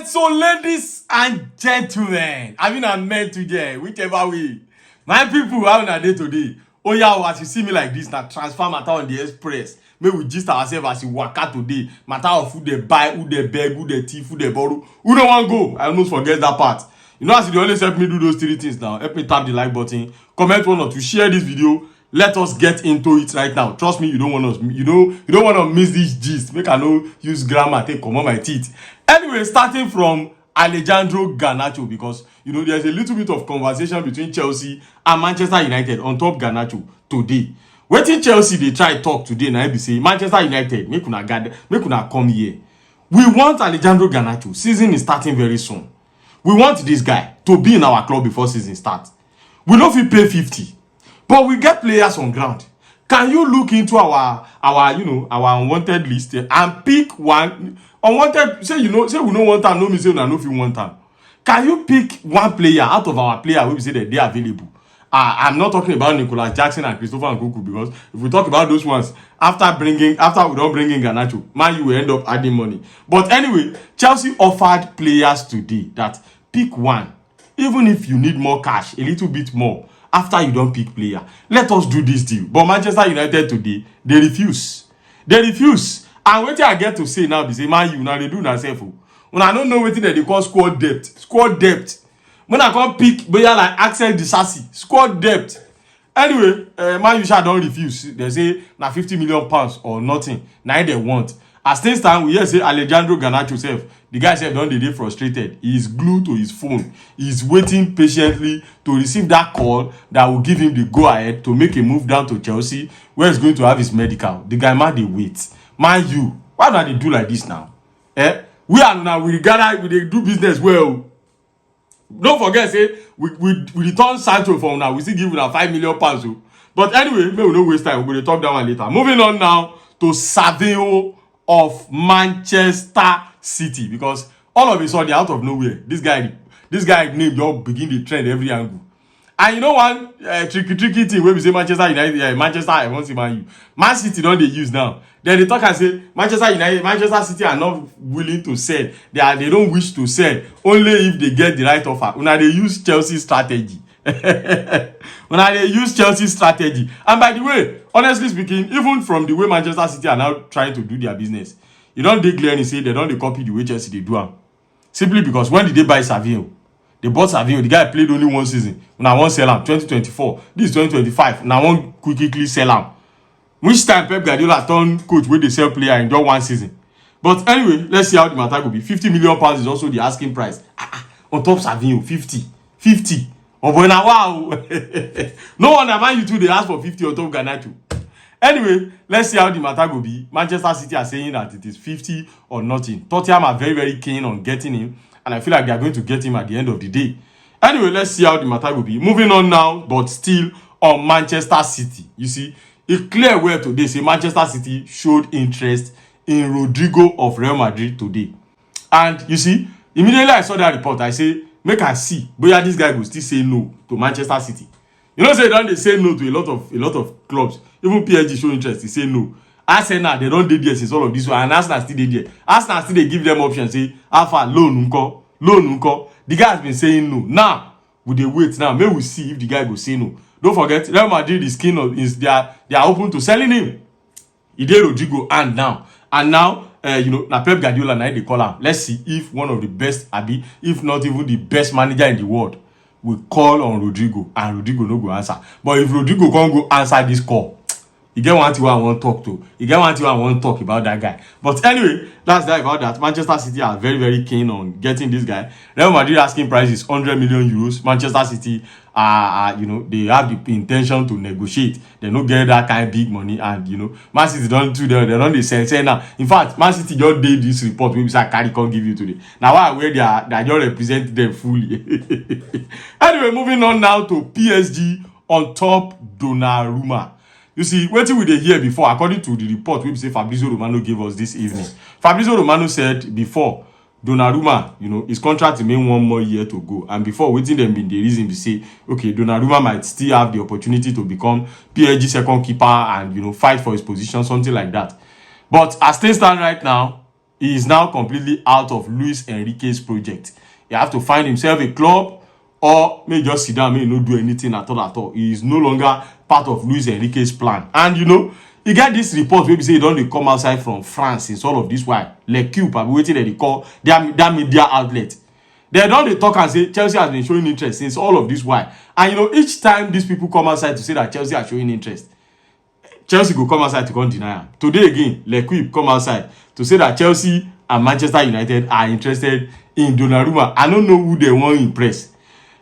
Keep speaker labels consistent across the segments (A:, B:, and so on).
A: so ladies and gentlemen, I mean I'm meant to get whichever way. My people, how na day today? Oh yeah, as you see me like this, na transfer matter on the express. May we gist ourselves as you waka today. Matter of who they buy, who they beg, who they thief, who they borrow. Who don't want go? I almost forget that part. You know, as you always help me do those three things now. Help me tap the like button, comment one or two, share this video. Let us get into it right now. Trust me, you don't want us, you don't want to miss this gist. Make I no use grammar, take come on my teeth. Anyway, starting from Alejandro Garnacho, because there's a little bit of conversation between Chelsea and Manchester United on top Garnacho today. Wetin Chelsea they try talk today na be say Manchester United make una come here. We want Alejandro Garnacho. Season is starting very soon. We want this guy to be in our club before season starts. We no fit pay 50, but we get players on ground. Can you look into our unwanted list and pick one unwanted? Say we no want am, no mean say una no fit want am. Can you pick one player out of our player wey we say that they are available? I'm not talking about Nicolas Jackson and Christopher Nkunku, because if we talk about those ones after we don't bring in Garnacho, man, you will end up adding money. But anyway, Chelsea offered players today that pick one, even if you need more cash, a little bit more. After you don't pick player, let us do this deal. But Manchester United today, they refuse. They refuse. And what I get to say now be say, man, you now they do themselves. When I don't know what they call squad depth. Squad depth. When I come pick player like Axel Disasi, squad depth. Anyway, man, you shall don't refuse. They say na 50 million pounds or nothing. Now they want. As things stand, we hear say Alejandro Garnacho self. The guy said don't dey frustrated. He is glued to his phone. He is waiting patiently to receive that call that will give him the go ahead to make a move down to Chelsea, where he's going to have his medical. The guy man, they wait. Man, you, why don't they do like this now? We are now we do business well. Don't forget, say we return Sancho from now. We still give him 5 million pounds. But anyway, we no waste time. We're going to talk that one later. Moving on now to Savio of Manchester City, because all of a sudden out of nowhere, this guy name just begin the trend every angle. And you know one tricky thing where we say Manchester United, Manchester, I want to see Man City don't they use now. Then they talk and say Manchester City are not willing to sell. They don't wish to sell only if they get the right offer. When they use Chelsea strategy. When they use Chelsea strategy. And by the way, honestly speaking, even from the way Manchester City are now trying to do their business, you don't declare and say they don't copy the way Chelsea they do them. Simply because when did they buy Savio? They bought Savio. The guy played only one season. When I want sell him 2024. This is 2025. Now I want quickly sell him. Which time Pep Guardiola turned coach where they sell player in just one season. But anyway, let's see how the matter will be. 50 million pounds is also the asking price. On top Savio, 50. Oh boy, now wow. No wonder Man U2 they ask for 50 on top Garnacho. Anyway, let's see how the matter will be. Manchester City are saying that it is 50 or nothing. Tottenham are very, very keen on getting him. And I feel like they are going to get him at the end of the day. Anyway, let's see how the matter will be. Moving on now, but still on Manchester City. You see, it's clear where today say Manchester City showed interest in Rodrygo of Real Madrid today. And you see, immediately I saw that report, I say, make I see, but this guy will still say no to Manchester City. You know, say they say no to a lot of clubs. Even PSG show interest, they say no. Arsenal, they don't do this since all of this one, and Arsenal still did there. Arsenal still they give them options, say alpha loan unko. The guy has been saying no. Now we they wait now. May we see if the guy go say no. Don't forget, Real Madrid they are open to selling him. He did Rodrygo and now na Pep Guardiola now they call him. Let's see if one of the best, if not even the best manager in the world, will call on Rodrygo and Rodrygo no go answer. But if Rodrygo can't go answer this call, you get one thing I want to talk to. You get one thing I want to talk about that guy. But anyway, that's that about that. Manchester City are very, very keen on getting this guy. Real Madrid asking price is 100 million euros. Manchester City they have the intention to negotiate. They don't get that kind of big money, and Man City don't do they don't sell now. In fact, Man City just did this report we carry can't give you today. Now why where they just represent them fully. Anyway, moving on now to PSG on top Donnarumma. You see, what we did hear before, according to the report we say Fabrizio Romano gave us this evening. Fabrizio Romano said before Donnarumma, his contract remain 1 more year to go. And before waiting them been the reason to say, okay, Donnarumma might still have the opportunity to become PSG second keeper and fight for his position, something like that. But as things stand right now, he is now completely out of Luis Enrique's project. He have to find himself a club, or may just sit down, may not do anything at all at all. He is no longer part of Luis Enrique's plan. And you know, you get this report where say e don come outside from France since all of this while. L'Equipe, I be waiting that they call that media outlet. They don dey talk and say Chelsea has been showing interest since all of this while. And you know, each time these people come outside to say that Chelsea are showing interest, Chelsea go come outside to come deny am. Today again, L'Equipe come outside to say that Chelsea and Manchester United are interested in Donnarumma. I don't know who they want to impress.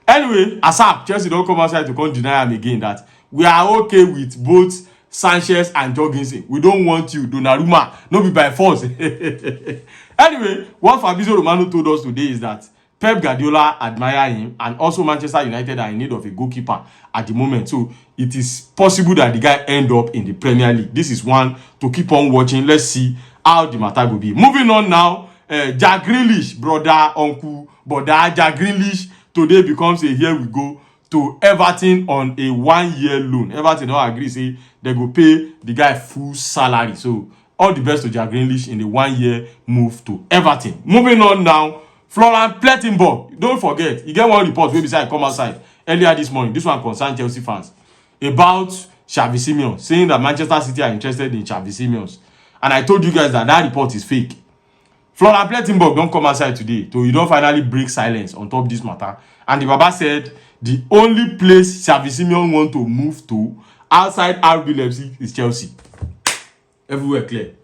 A: Anyway, ASAP, Chelsea don't come outside to come deny am again that we are okay with both Sanchez and Jorgensen. We don't want you, Donnarumma. No be by force. Anyway, what Fabrizio Romano told us today is that Pep Guardiola admire him, and also Manchester United are in need of a goalkeeper at the moment. So it is possible that the guy end up in the Premier League. This is one to keep on watching. Let's see how the matter will be. Moving on now, Jack Grealish, brother, uncle, brother, Jack Grealish today becomes a here we go to Everton on a 1-year loan. Everton don't agree, say they go pay the guy full salary. So all the best to Jack Grealish in the 1-year move to Everton. Moving on now, Florian Plettenberg, don't forget, you get one report wey be say come outside earlier this morning. This one concern Chelsea fans about Xavi Simons, saying that Manchester City are interested in Xavi Simons. And I told you guys that that report is fake. Florian Plettenberg don't come outside today, so you don't finally break silence on top of this matter. And the Baba said the only place Xavi Simons want to move to outside RB Leipzig is Chelsea. Everywhere clear.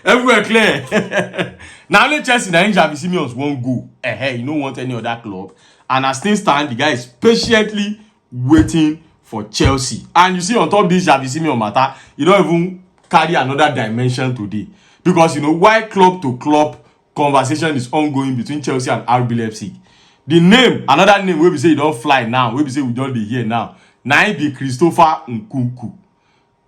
A: Everywhere clear. Now only Chelsea and Xavi Simons won't go. You don't want any other club. And as things stand, the guy is patiently waiting for Chelsea. And you see on top of this Xavi Simons matter, you don't even carry another dimension today. Because you know why club to club conversation is ongoing between Chelsea and RB Leipzig. The name, another name where we say you don't fly now, where we say we don't be here now. Now it be Christopher Nkunku.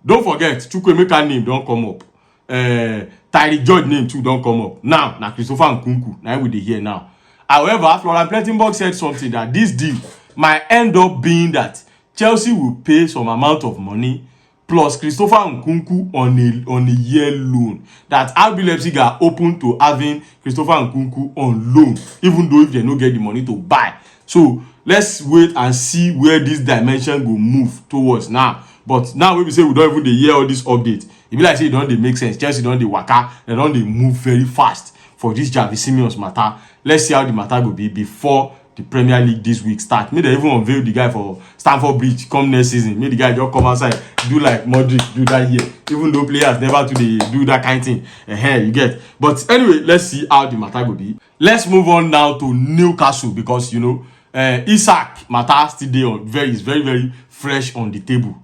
A: Don't forget, Chukwuemeka name don't come up. Tyreek George name too don't come up. Now Christopher Nkunku. Now we dey here now. However, Florian Plettenberg said something that this deal might end up being that Chelsea will pay some amount of money plus Christopher Nkunku on a year loan. That RB Leipzig are open to having Christopher Nkunku on loan, even though if they don't get the money to buy. So let's wait and see where this dimension will move towards now. But now when we say we don't even hear all this update, it be like say it don't make sense. Chelsea don't waka, they don't move very fast for this Xavi Simons matter. Let's see how the matter will be before the Premier League this week start. Maybe they even unveil the guy for Stamford Bridge come next season. Maybe the guy just come outside, do like Rodrygo, do that here. Even though players never do that kind of thing. You get. But anyway, let's see how the matter will be. Let's move on now to Newcastle, because you know Isak matter still is very, very fresh on the table.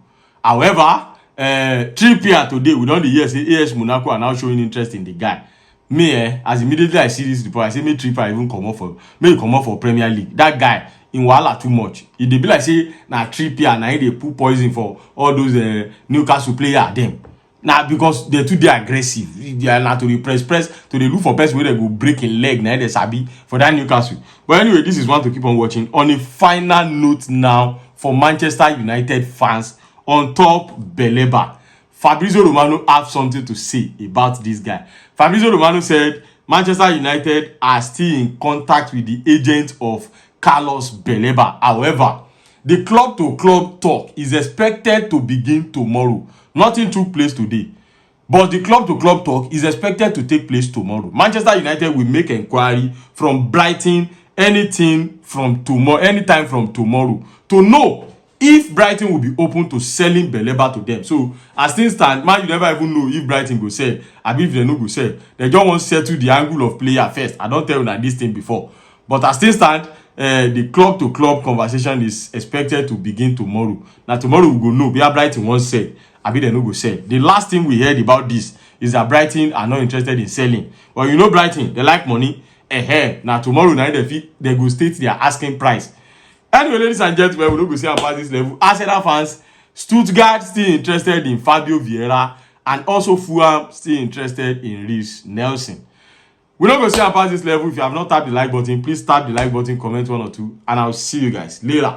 A: However, Trippier today, we don't hear say AS Monaco are now showing interest in the guy. Me, as immediately I see this report, I say me Trippier even come up for Premier League. That guy in wahala too much. It dey be like say na Trippier na they put poison for all those Newcastle players them. Now because they're too aggressive, they are not to the press to the look for person where they go break a leg. Now they sabi for that Newcastle. But anyway, this is one to keep on watching. On a final note now for Manchester United fans. On top Beleba, Fabrizio Romano have something to say about this guy. Fabrizio Romano said Manchester United are still in contact with the agent of Carlos Beleba. However, the club-to-club talk is expected to begin tomorrow. Nothing took place today, but the club-to-club talk is expected to take place tomorrow. Manchester United will make inquiry from Brighton anytime from tomorrow to know if Brighton will be open to selling Beleba to them. So as things stand, man, you never even know if Brighton go sell. I if they no go sell. They just want to settle the angle of player first. I don't tell you that this thing before. But as things stand, the club-to-club conversation is expected to begin tomorrow. Now tomorrow we go know where Brighton won't sell. I they no go sell. The last thing we heard about this is that Brighton are not interested in selling. Well, you know Brighton, they like money. Now tomorrow night they go state their asking price. Anyway, ladies and gentlemen, we don't go see about this level. Arsenal fans, Stuttgart still interested in Fabio Vieira, and also Fulham still interested in Reece Nelson. We don't go see about this level. If you have not tapped the like button, please tap the like button, comment 1 or 2, and I'll see you guys later.